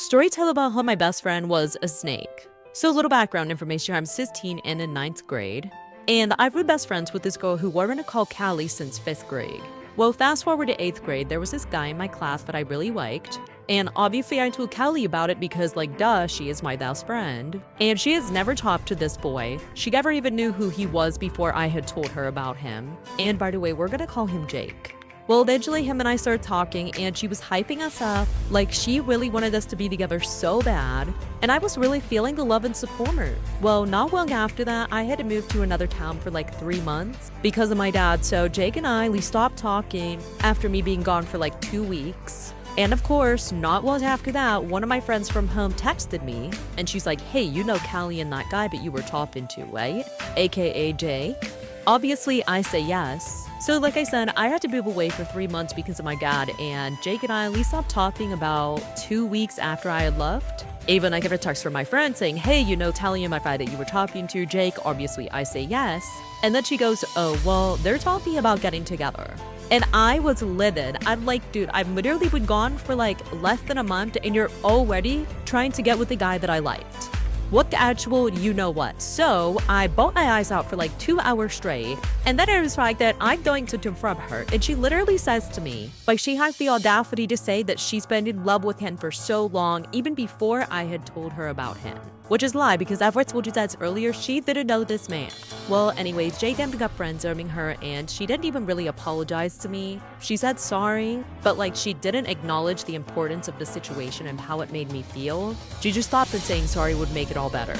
Story tell about how my best friend was a snake. So a little background information, I'm 16 and in 9th grade. And I've been best friends with this girl who we're gonna call Callie since 5th grade. Well, fast forward to 8th grade, there was this guy in my class that I really liked. And obviously I told Callie about it because duh, she is my best friend. And she has never talked to this boy. She never even knew who he was before I had told her about him. And by the way, we're gonna call him Jake. Well, eventually him and I started talking and she was hyping us up like she really wanted us to be together so bad. And I was really feeling the love and support. Well, not long after that, I had to move to another town for 3 months because of my dad. So Jake and we stopped talking after me being gone for 2 weeks. And of course, not long after that, one of my friends from home texted me and she's like, hey, you know Callie and that guy that you were talking to, right? AKA Jake. Obviously, I say yes. So like I said, I had to move away for 3 months because of my dad, and Jake and I stopped talking about 2 weeks after I had left. Even I get a text from my friend saying, hey, you know Tally and my friend that you were talking to, Jake. Obviously, I say yes. And then she goes, oh, well, they're talking about getting together. And I was livid. I'm like, dude, I've literally been gone for less than a month and you're already trying to get with the guy that I liked. What the actual you know what? So I bawled my eyes out for 2 hours straight, and then it was that I'm going to confront her, and she literally says to me, she has the audacity to say that she's been in love with him for so long, even before I had told her about him. Which is a lie, because as I told you guys earlier, she didn't know this man. Well, anyways, Jake ended up friend-zoning her, and she didn't even really apologize to me. She said sorry, but she didn't acknowledge the importance of the situation and how it made me feel. She just thought that saying sorry would make it all better.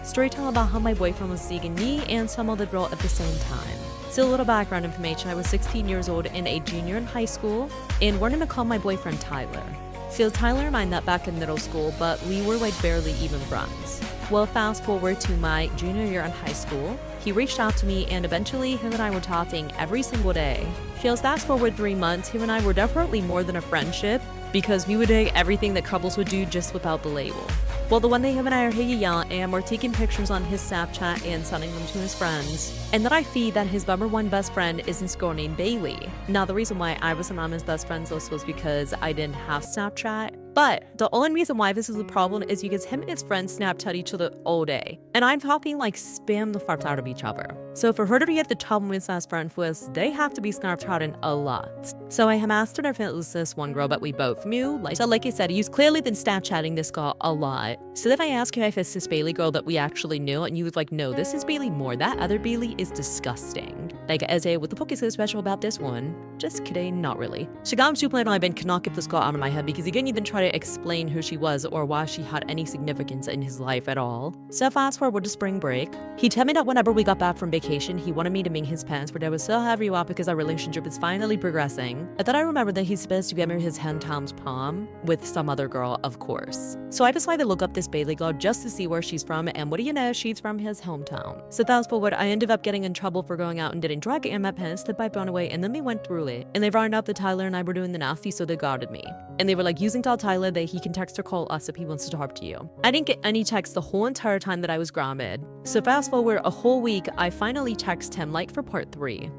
Storytelling about how my boyfriend was seeing me and some other girl at the same time. So a little background information, I was 16 years old and a junior in high school, and we're gonna call my boyfriend Tyler. So Tyler and I met back in middle school, but we were barely even friends. Well, fast forward to my junior year in high school, he reached out to me and eventually him and I were talking every single day. So fast forward 3 months, him and I were definitely more than a friendship because we would do everything that couples would do just without the label. Well, the one day him and I are hanging out and we're taking pictures on his Snapchat and sending them to his friends. And then I see that his #1 best friend is this girl named Bailey. Now, the reason why I wasn't on his best friends list was because I didn't have Snapchat. But the only reason why this is a problem is because him and his friends Snapchat each other all day. And I'm talking spam the fuck out of each other. So for her to be at the top of his best friend list, they have to be Snapchatting a lot. So I have asked her if it was this one girl that we both knew. So like I said, he's clearly been Snapchatting this girl a lot. So then I asked him if it's this Bailey girl that we actually knew, and he was like, no, this is Bailey Moore. That other Bailey is disgusting. As what the fuck is so special about this one? Just kidding, not really. Shigam Suplan and I cannot get this girl out of my head because he didn't even try to explain who she was or why she had any significance in his life at all. So fast forward to spring break. He told me that whenever we got back from vacation, he wanted me to meet his parents, but I was so happy about because our relationship is finally progressing. And then I remembered that he's supposed to be at his hometown's prom with some other girl, of course. So I decided to look up this Bailey girl just to see where she's from, and what do you know, she's from his hometown. So fast forward, I ended up getting in trouble for going out and getting drunk, and my parents took my phone away, and then we went through it. And they found out that Tyler and I were doing the nasty, so they guarded me. And they were using tell Tyler that he can text or call us if he wants to talk to you. I didn't get any texts the whole entire time that I was grounded. So fast forward a whole week, I finally text him for part 3.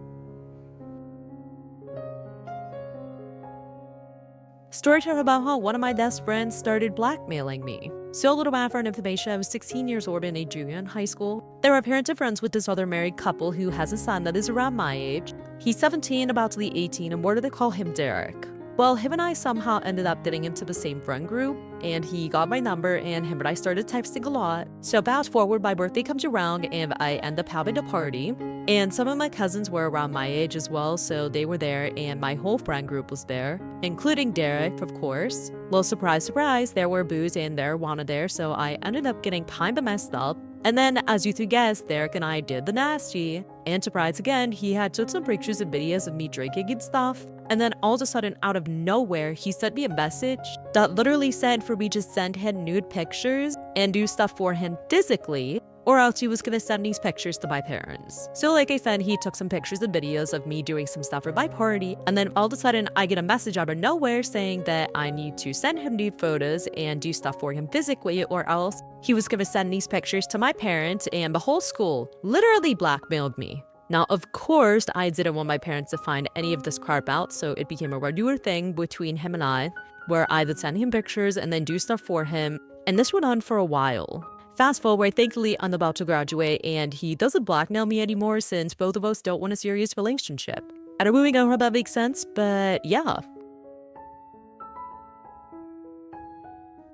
Storytelling about how one of my best friends started blackmailing me. So a little background information, I was 16 years old and a junior in high school. There are parents and friends with this other married couple who has a son that is around my age. He's 17, about to be 18, and what do they call him, Derek? Well, him and I somehow ended up getting into the same friend group, and he got my number, and him and I started texting a lot. So fast forward, my birthday comes around, and I end up having a party. And some of my cousins were around my age as well, so they were there, and my whole friend group was there, including Derek, of course. Well, surprise, surprise, there were booze and marijuana there, so I ended up getting kinda messed up. And then, as you could guess, Derek and I did the nasty. And surprise again, he had took some pictures and videos of me drinking and stuff. And then all of a sudden, out of nowhere, he sent me a message that literally said for me to send him nude pictures and do stuff for him physically, or else he was gonna send these pictures to my parents. So like I said, he took some pictures and videos of me doing some stuff for my party, and then all of a sudden I get a message out of nowhere saying that I need to send him nude photos and do stuff for him physically, or else he was gonna send these pictures to my parents, and the whole school literally blackmailed me. Now, of course, I didn't want my parents to find any of this crap out, so it became a regular thing between him and I, where I would send him pictures and then do stuff for him, and this went on for a while. Fast forward, thankfully, I'm about to graduate, and he doesn't blackmail me anymore since both of us don't want a serious relationship. I don't really know how that makes sense, but yeah.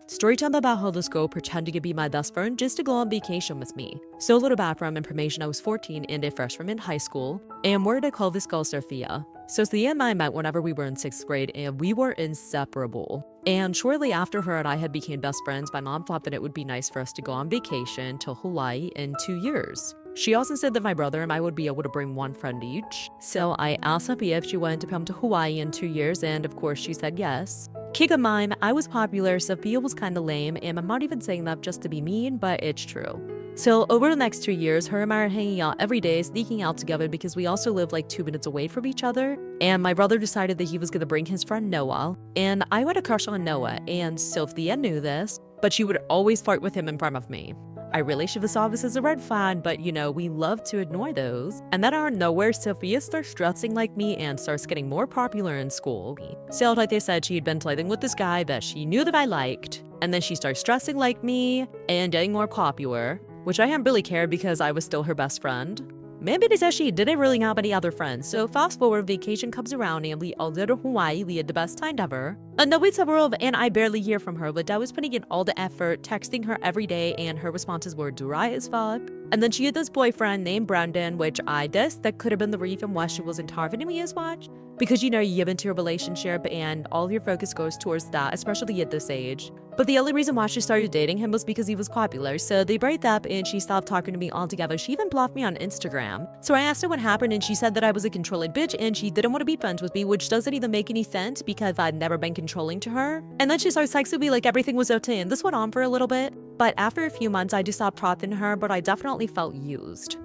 Story time about how this girl pretended to be my best friend just to go on vacation with me. So a little background information, I was 14 and a freshman in high school, and where did I call this girl Sophia? So Sophia and I met whenever we were in 6th grade, and we were inseparable. And shortly after her and I had became best friends, my mom thought that it would be nice for us to go on vacation to Hawaii in 2 years. She also said that my brother and I would be able to bring one friend each. So I asked Sophia if she wanted to come to Hawaii in 2 years, and of course she said yes. Kick of mine, I was popular, Sophia was kinda lame, and I'm not even saying that just to be mean, but it's true. So over the next 2 years, her and I are hanging out every day, sneaking out together because we also live like 2 minutes away from each other. And my brother decided that he was gonna bring his friend Noah. And I had a crush on Noah, and Sophia knew this, but she would always flirt with him in front of me. I really should have saw this as a red flag, but you know, we love to ignore those. And then out of nowhere, Sophia starts dressing like me and starts getting more popular in school. So like they said, she had been flirting with this guy that she knew that I liked. And then she starts dressing like me and getting more popular, which I hadn't really cared because I was still her best friend. Maybe it says she didn't really have any other friends, so fast forward, vacation comes around and we all go to Hawaii. We had the best time ever. No, it's a world, and I barely hear from her, but I was putting in all the effort, texting her every day, and her responses were dry as fuck. And then she had this boyfriend named Brandon, which I guess that could have been the reason why she wasn't targeting me as much. Because, you know, you get into a relationship and all your focus goes towards that, especially at this age. But the only reason why she started dating him was because he was popular, so they break up and she stopped talking to me altogether. She even blocked me on Instagram. So I asked her what happened and she said that I was a controlling bitch and she didn't want to be friends with me, which doesn't even make any sense because I'd never been controlling to her. And then she started texting me like everything was okay, and this went on for a little bit. But after a few months, I just stopped propping her, but I definitely felt used.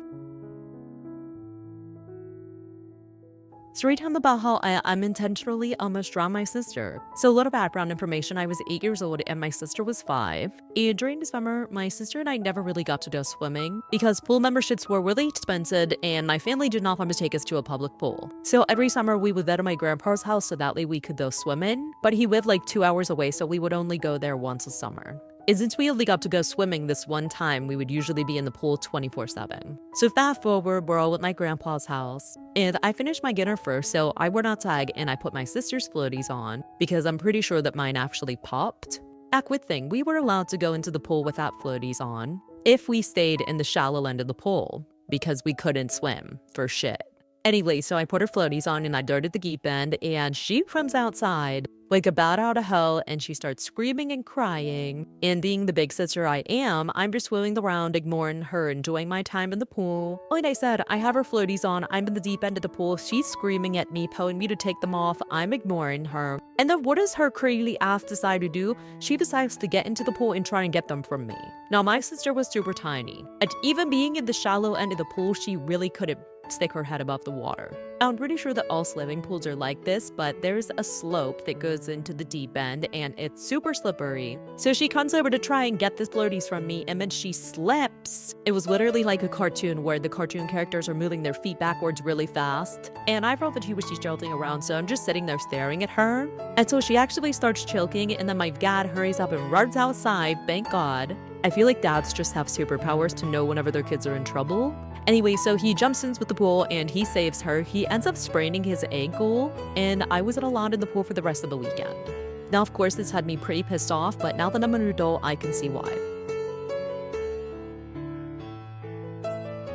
Story time about how I unintentionally almost drowned my sister. So a little background information, I was 8 years old and my sister was 5. And during the summer, my sister and I never really got to go swimming because pool memberships were really expensive and my family did not want to take us to a public pool. So every summer we would go to my grandpa's house so that way we could go swimming, but he lived like 2 hours away, so we would only go there once a summer. And since we only got to go swimming this one time, we would usually be in the pool 24/7. So fast forward, we're all at my grandpa's house, and I finished my dinner first, so I went outside and I put my sister's floaties on because I'm pretty sure that mine actually popped. Quick thing, we were allowed to go into the pool without floaties on if we stayed in the shallow end of the pool because we couldn't swim for shit. Anyway, so I put her floaties on and I darted the deep end, and she comes outside like a bat out of hell and she starts screaming and crying. And being the big sister I am, I'm just swimming around, ignoring her, enjoying my time in the pool. Like I said, I have her floaties on, I'm in the deep end of the pool, she's screaming at me, telling me to take them off, I'm ignoring her. And then what does her crazy ass decide to do? She decides to get into the pool and try and get them from me. Now my sister was super tiny, and even being in the shallow end of the pool, she really couldn't stick her head above the water. I'm pretty sure that all swimming pools are like this, but there's a slope that goes into the deep end and it's super slippery. So she comes over to try and get the floaties from me and then she slips. It was literally like a cartoon where the cartoon characters are moving their feet backwards really fast. And I thought that she was just jolting around, so I'm just sitting there staring at her. And so she actually starts choking, and then my dad hurries up and runs outside, thank God. I feel like dads just have superpowers to know whenever their kids are in trouble. Anyway, so he jumps in with the pool and he saves her. He ends up spraining his ankle, and I wasn't allowed in the pool for the rest of the weekend. Now, of course, this had me pretty pissed off, but now that I'm an adult, I can see why.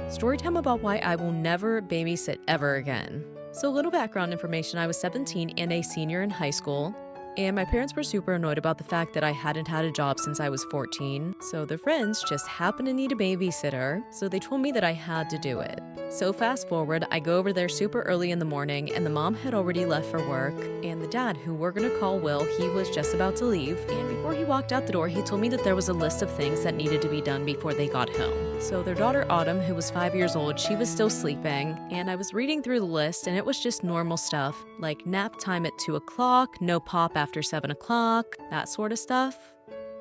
Story time about why I will never babysit ever again. So a little background information, I was 17 and a senior in high school. And my parents were super annoyed about the fact that I hadn't had a job since I was 14, so their friends just happened to need a babysitter, so they told me that I had to do it. So fast forward, I go over there super early in the morning, and the mom had already left for work, and the dad, who we're gonna call Will, he was just about to leave, and before he walked out the door, he told me that there was a list of things that needed to be done before they got home. So their daughter Autumn, who was 5 years old, she was still sleeping, and I was reading through the list, and it was just normal stuff, like nap time at 2 o'clock, no pop after 7 o'clock, that sort of stuff.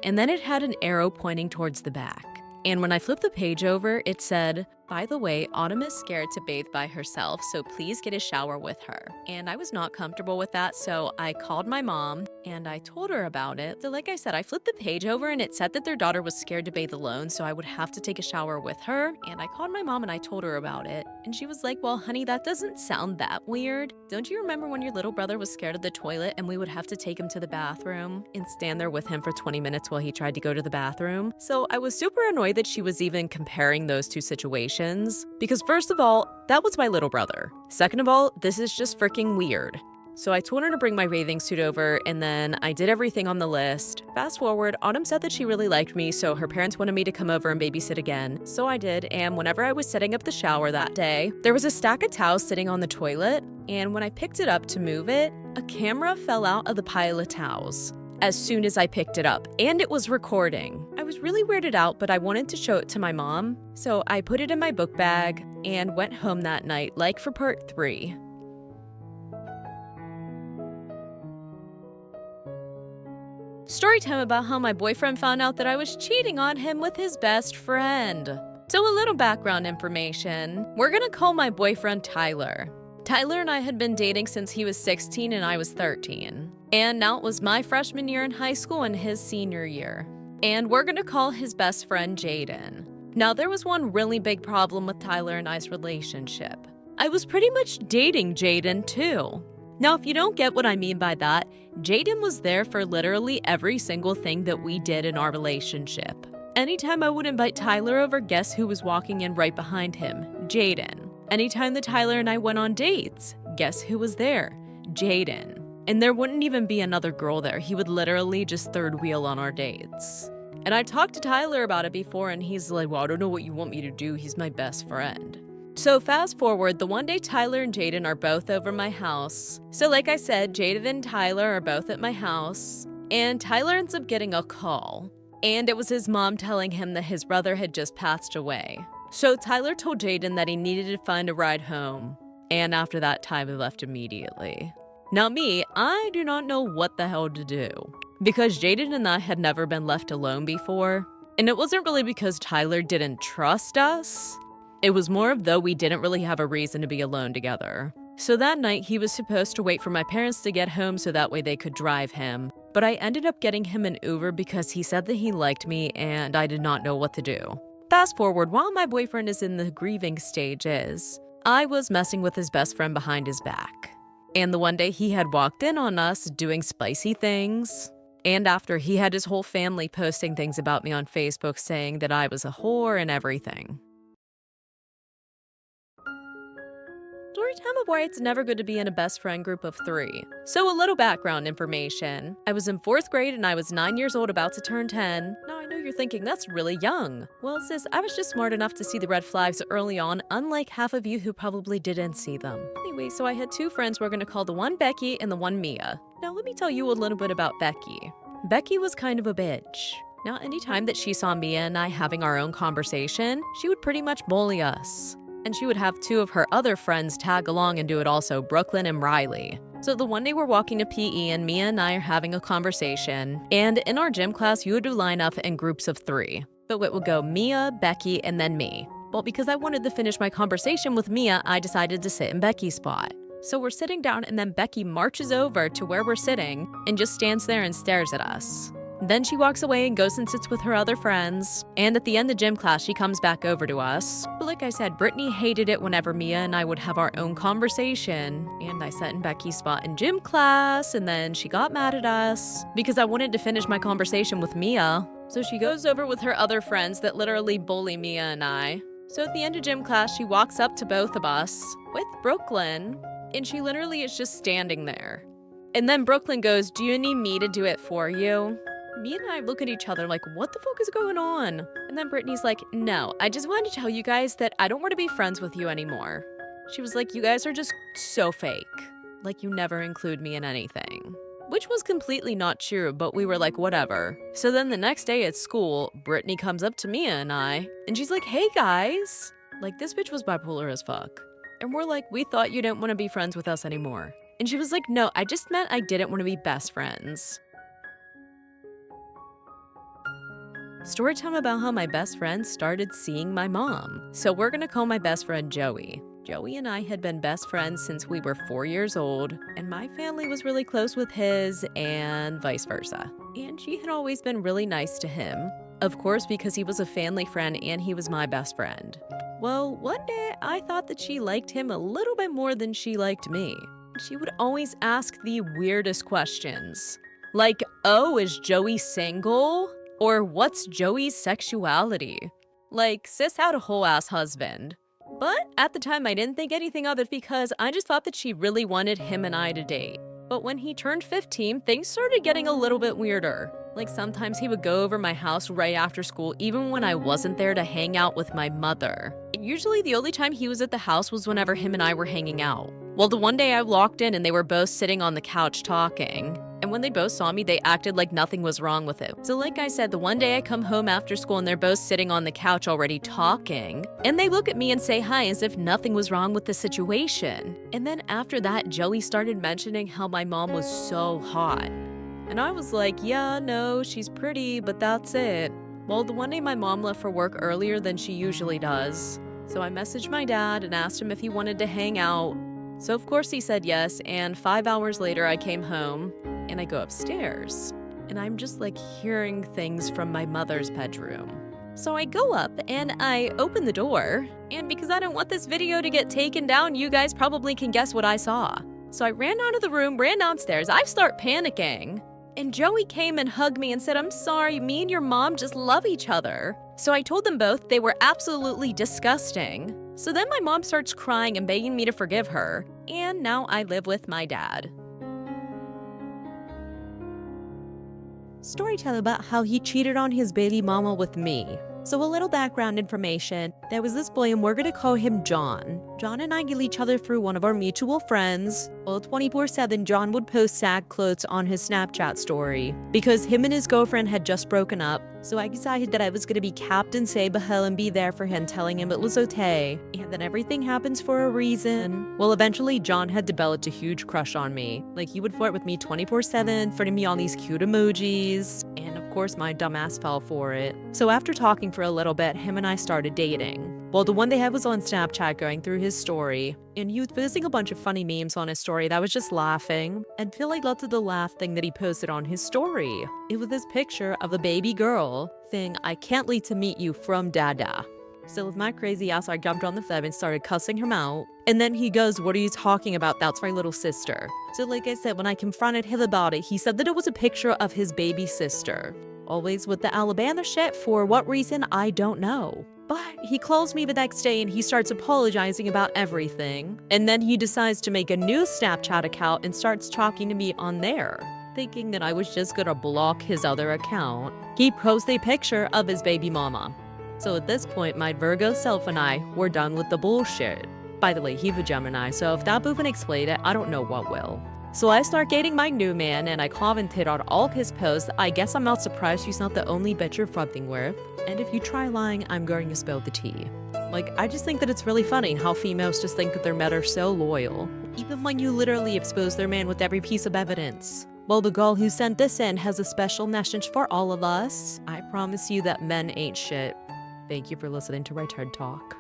And then it had an arrow pointing towards the back. And when I flipped the page over, it said, By the way, Autumn is scared to bathe by herself, so please get a shower with her. And I was not comfortable with that, so I called my mom and I told her about it. So like I said, I flipped the page over and it said that their daughter was scared to bathe alone, so I would have to take a shower with her. And I called my mom and I told her about it. And she was like, well, honey, that doesn't sound that weird. Don't you remember when your little brother was scared of the toilet and we would have to take him to the bathroom and stand there with him for 20 minutes while he tried to go to the bathroom? So I was super annoyed that she was even comparing those two situations. Because first of all, that was my little brother. Second of all, this is just freaking weird. So I told her to bring my bathing suit over, and then I did everything on the list. Fast forward, Autumn said that she really liked me, so her parents wanted me to come over and babysit again. So I did, and whenever I was setting up the shower that day, there was a stack of towels sitting on the toilet, and when I picked it up to move it, a camera fell out of the pile of towels as soon as I picked it up, and it was recording. I was really weirded out, but I wanted to show it to my mom, so I put it in my book bag and went home that night, like for part 3. Story time about how my boyfriend found out that I was cheating on him with his best friend. So a little background information. We're gonna call my boyfriend Tyler. Tyler and I had been dating since he was 16 and I was 13. And now it was my freshman year in high school and his senior year. And we're gonna call his best friend Jaden. Now there was one really big problem with Tyler and I's relationship. I was pretty much dating Jaden too. Now if you don't get what I mean by that, Jaden was there for literally every single thing that we did in our relationship. Anytime I would invite Tyler over, guess who was walking in right behind him? Jaden. Anytime that Tyler and I went on dates, guess who was there? Jaden. And there wouldn't even be another girl there. He would literally just third wheel on our dates. And I talked to Tyler about it before and he's like, well, I don't know what you want me to do. He's my best friend. So fast forward, the one day Tyler and Jaden are both over my house. So like I said, Jaden and Tyler are both at my house. And Tyler ends up getting a call. And it was his mom telling him that his brother had just passed away. So Tyler told Jaden that he needed to find a ride home. And after that, Tyler left immediately. Now me, I do not know what the hell to do. Because Jaden and I had never been left alone before. And it wasn't really because Tyler didn't trust us. It was more of though we didn't really have a reason to be alone together. So that night, he was supposed to wait for my parents to get home so that way they could drive him. But I ended up getting him an Uber because he said that he liked me and I did not know what to do. Fast forward, while my boyfriend is in the grieving stages, I was messing with his best friend behind his back. And the one day he had walked in on us doing spicy things. And after, he had his whole family posting things about me on Facebook saying that I was a whore and everything. Storytime of why it's never good to be in a best friend group of 3. So a little background information. I was in 4th grade and I was 9 years old, about to turn 10. Now I know you're thinking that's really young. Well sis, I was just smart enough to see the red flags early on, unlike half of you who probably didn't see them. Anyway, so I had 2 friends we're gonna call the one Becky and the one Mia. Now let me tell you a little bit about Becky. Becky was kind of a bitch. Now anytime that she saw Mia and I having our own conversation, she would pretty much bully us. And she would have 2 of her other friends tag along and do it also, Brooklyn and Riley. So the one day we're walking to PE and Mia and I are having a conversation. And in our gym class, you would line up in groups of 3. But it would go Mia, Becky, and then me. Well, because I wanted to finish my conversation with Mia, I decided to sit in Becky's spot. So we're sitting down and then Becky marches over to where we're sitting and just stands there and stares at us. Then she walks away and goes and sits with her other friends. And at the end of gym class, she comes back over to us. But like I said, Brittany hated it whenever Mia and I would have our own conversation. And I sat in Becky's spot in gym class, and then she got mad at us because I wanted to finish my conversation with Mia. So she goes over with her other friends that literally bully Mia and I. So at the end of gym class, she walks up to both of us with Brooklyn, and she literally is just standing there. And then Brooklyn goes, "Do you need me to do it for you?" Me and I look at each other like, what the fuck is going on? And then Brittany's like, "No, I just wanted to tell you guys that I don't want to be friends with you anymore." She was like, "You guys are just so fake. Like, you never include me in anything." Which was completely not true, but we were like, whatever. So then the next day at school, Brittany comes up to Mia and I, and she's like, "Hey guys." Like, this bitch was bipolar as fuck. And we're like, "We thought you didn't want to be friends with us anymore." And she was like, "No, I just meant I didn't want to be best friends." Story time about how my best friend started seeing my mom. So we're gonna call my best friend Joey. Joey and I had been best friends since we were 4 years old, and my family was really close with his and vice versa. And she had always been really nice to him, of course because he was a family friend and he was my best friend. Well, one day I thought that she liked him a little bit more than she liked me. She would always ask the weirdest questions. Like, oh, is Joey single? Or what's Joey's sexuality? Like, sis had a whole ass husband. But at the time I didn't think anything of it because I just thought that she really wanted him and I to date. But when he turned 15, things started getting a little bit weirder. Like sometimes he would go over my house right after school even when I wasn't there to hang out with my mother. Usually the only time he was at the house was whenever him and I were hanging out. Well, the one day I walked in and they were both sitting on the couch talking. And when they both saw me, they acted like nothing was wrong with it. So like I said, the one day I come home after school and they're both sitting on the couch already talking. And they look at me and say hi as if nothing was wrong with the situation. And then after that, Joey started mentioning how my mom was so hot. And I was like, yeah, no, she's pretty, but that's it. Well, the one day my mom left for work earlier than she usually does. So I messaged my dad and asked him if he wanted to hang out. So of course he said yes, and 5 hours later I came home. And I go upstairs, and I'm just like hearing things from my mother's bedroom. So I go up and I open the door, and because I don't want this video to get taken down, you guys probably can guess what I saw. So I ran out of the room, ran downstairs, I start panicking. And Joey came and hugged me and said, I'm sorry, me and your mom just love each other. So I told them both they were absolutely disgusting. So then my mom starts crying and begging me to forgive her, and now I live with my dad. Storyteller about how he cheated on his baby mama with me. So a little background information. There was this boy and we're gonna call him John. John and I knew each other through one of our mutual friends. Well, 24/7, John would post sad clothes on his Snapchat story because him and his girlfriend had just broken up. So I decided that I was gonna be Captain Sabahel and be there for him, telling him it was okay. And then everything happens for a reason. Well, eventually John had developed a huge crush on me. Like he would flirt with me 24/7, flirting me all these cute emojis. And of course my dumbass fell for it. So after talking for a little bit, him and I started dating. Well, the one day I was on Snapchat going through his story, and he was posting a bunch of funny memes on his story that I was just laughing, and feel like lots of the laugh thing that he posted on his story. It was this picture of a baby girl saying, I can't wait to meet you from Dada. So with my crazy ass, I jumped on the phone and started cussing him out. And then he goes, what are you talking about? That's my little sister. So like I said, when I confronted him about it, he said that it was a picture of his baby sister. Always with the Alabama shit, for what reason, I don't know. But he calls me the next day and he starts apologizing about everything. And then he decides to make a new Snapchat account and starts talking to me on there. Thinking that I was just gonna block his other account, he posts a picture of his baby mama. So at this point, my Virgo self and I were done with the bullshit. By the way, he's a Gemini, so if that doesn't explain it, I don't know what will. So I start dating my new man and I commented on all his posts. I guess I'm not surprised she's not the only bitch you're fucking with. And if you try lying, I'm going to spill the tea. Like, I just think that it's really funny how females just think that their men are so loyal, even when you literally expose their man with every piece of evidence. Well, the girl who sent this in has a special message for all of us. I promise you that men ain't shit. Thank you for listening to my TED Talk.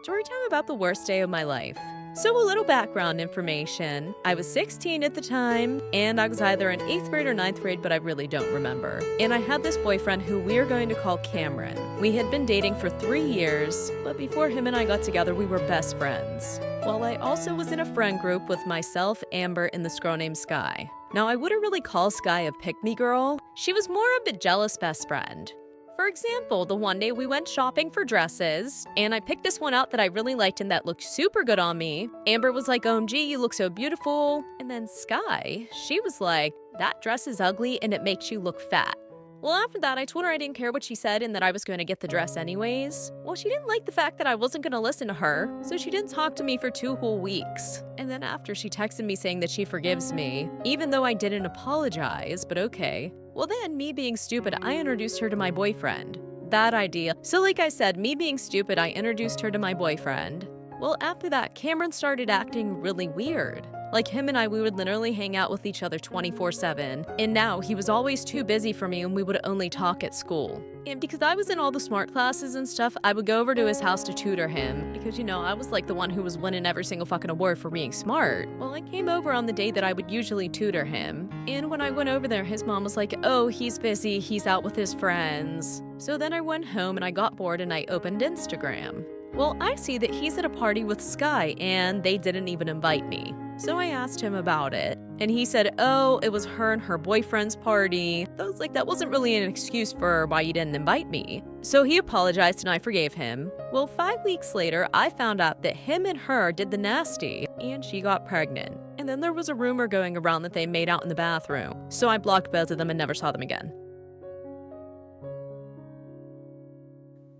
Story time about the worst day of my life. So a little background information. I was 16 at the time, and I was either in 8th grade or 9th grade, but I really don't remember. And I had this boyfriend who we are going to call Cameron. We had been dating for 3 years, but before him and I got together, we were best friends. Well, I also was in a friend group with myself, Amber, and this girl named Sky. Now, I wouldn't really call Sky a pick-me girl. She was more of a jealous best friend. For example, the one day we went shopping for dresses, and I picked this one out that I really liked and that looked super good on me. Amber was like, OMG, you look so beautiful. And then Sky, she was like, that dress is ugly and it makes you look fat. Well, after that, I told her I didn't care what she said and that I was going to get the dress anyways. Well, she didn't like the fact that I wasn't going to listen to her, so she didn't talk to me for 2 whole weeks. And then after, she texted me saying that she forgives me, even though I didn't apologize, but okay. Well then, me being stupid, I introduced her to my boyfriend. Bad idea. So like I said, me being stupid, I introduced her to my boyfriend. Well, after that, Cameron started acting really weird. Like him and I, we would literally hang out with each other 24/7. And now he was always too busy for me and we would only talk at school. And because I was in all the smart classes and stuff, I would go over to his house to tutor him. Because, I was like the one who was winning every single fucking award for being smart. Well, I came over on the day that I would usually tutor him. And when I went over there, his mom was like, oh, he's busy, he's out with his friends. So then I went home and I got bored and I opened Instagram. Well, I see that he's at a party with Sky and they didn't even invite me. So I asked him about it, and he said, oh, it was her and her boyfriend's party. I was like, that wasn't really an excuse for why you didn't invite me. So he apologized and I forgave him. Well, 5 weeks later, I found out that him and her did the nasty, and she got pregnant. And then there was a rumor going around that they made out in the bathroom. So I blocked both of them and never saw them again.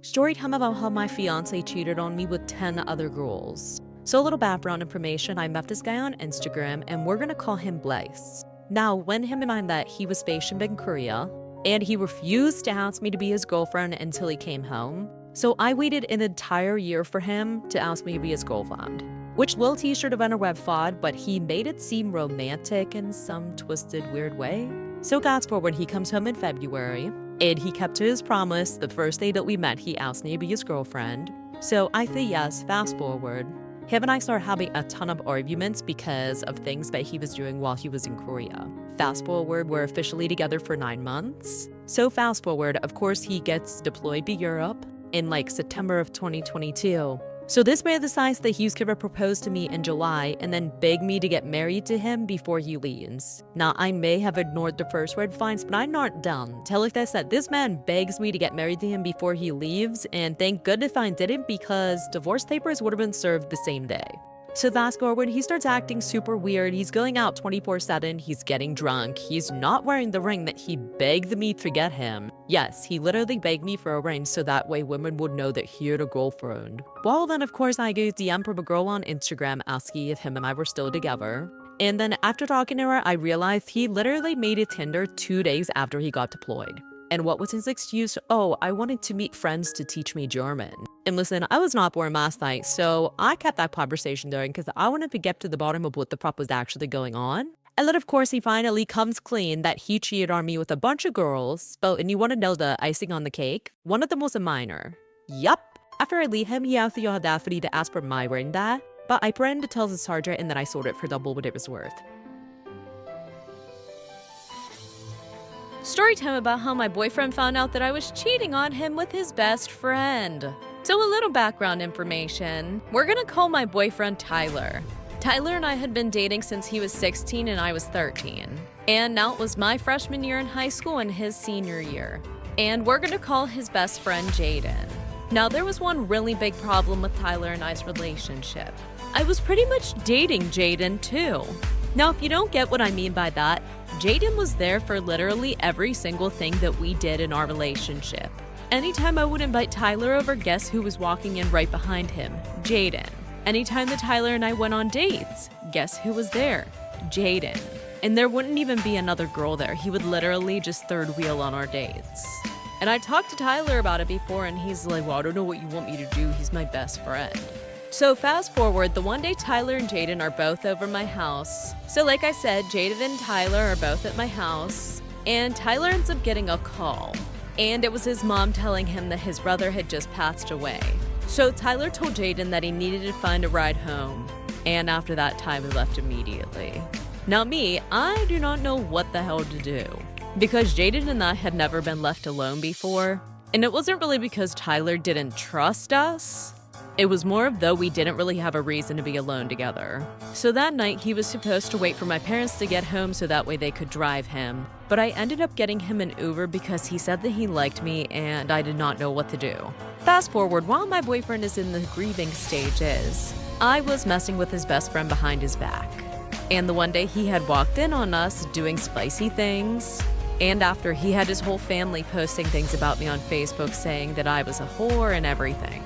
Story time about how my fiance cheated on me with 10 other girls. So a little background information, I met this guy on Instagram and we're gonna call him Blaze. Now, when him and I met, he was stationed in Korea and he refused to ask me to be his girlfriend until he came home. So I waited an entire year for him to ask me to be his girlfriend. Which little t-shirt event or web fod, but he made it seem romantic in some twisted, weird way. So fast forward, he comes home in February and he kept to his promise. The first day that we met, he asked me to be his girlfriend. So I say yes, fast forward. Him and I started having a ton of arguments because of things that he was doing while he was in Korea. Fast forward, we're officially together for 9 months. So fast forward, of course, he gets deployed to Europe in September of 2022. So this man decides that he's gonna propose to me in July and then beg me to get married to him before he leaves. Now, I may have ignored the first red flags, but I'm not dumb. Tell like this that this man begs me to get married to him before he leaves, and thank goodness I didn't because divorce papers would have been served the same day. So fast forward, he starts acting super weird. He's going out 24/7, he's getting drunk, he's not wearing the ring that he begged me to get him. Yes, he literally begged me for a ring so that way women would know that he had a girlfriend. Well then, of course, I get DM from a girl on Instagram asking if him and I were still together. And then after talking to her, I realized he literally made a Tinder 2 days after he got deployed. And what was his excuse? Oh, I wanted to meet friends to teach me German. And listen, I was not born last night, so I kept that conversation going because I wanted to get to the bottom of what the fuck was actually going on. And then, of course, he finally comes clean that he cheated on me with a bunch of girls. Oh, and you want to know the icing on the cake? One of them was a minor. Yup. After I leave him, he has the audacity to ask for my ring back, but I pretended to tell the sergeant and then I sold it for double what it was worth. Story time about how my boyfriend found out that I was cheating on him with his best friend. So a little background information. We're gonna call my boyfriend Tyler. Tyler and I had been dating since he was 16 and I was 13. And now it was my freshman year in high school and his senior year. And we're gonna call his best friend Jaden. Now there was one really big problem with Tyler and I's relationship. I was pretty much dating Jaden too. Now if you don't get what I mean by that, Jaden was there for literally every single thing that we did in our relationship. Anytime I would invite Tyler over, guess who was walking in right behind him? Jaden. Anytime that Tyler and I went on dates, guess who was there? Jaden. And there wouldn't even be another girl there. He would literally just third wheel on our dates. And I talked to Tyler about it before and he's like, well, I don't know what you want me to do. He's my best friend. So fast forward, the one day Tyler and Jaden are both over my house. So like I said, Jaden and Tyler are both at my house. And Tyler ends up getting a call. And it was his mom telling him that his brother had just passed away. So Tyler told Jaden that he needed to find a ride home. And after that, Tyler left immediately. Now me, I do not know what the hell to do. Because Jaden and I had never been left alone before. And it wasn't really because Tyler didn't trust us. It was more of though we didn't really have a reason to be alone together. So that night, he was supposed to wait for my parents to get home so that way they could drive him. But I ended up getting him an Uber because he said that he liked me and I did not know what to do. Fast forward, while my boyfriend is in the grieving stages, I was messing with his best friend behind his back. And the one day he had walked in on us doing spicy things. And after, he had his whole family posting things about me on Facebook saying that I was a whore and everything.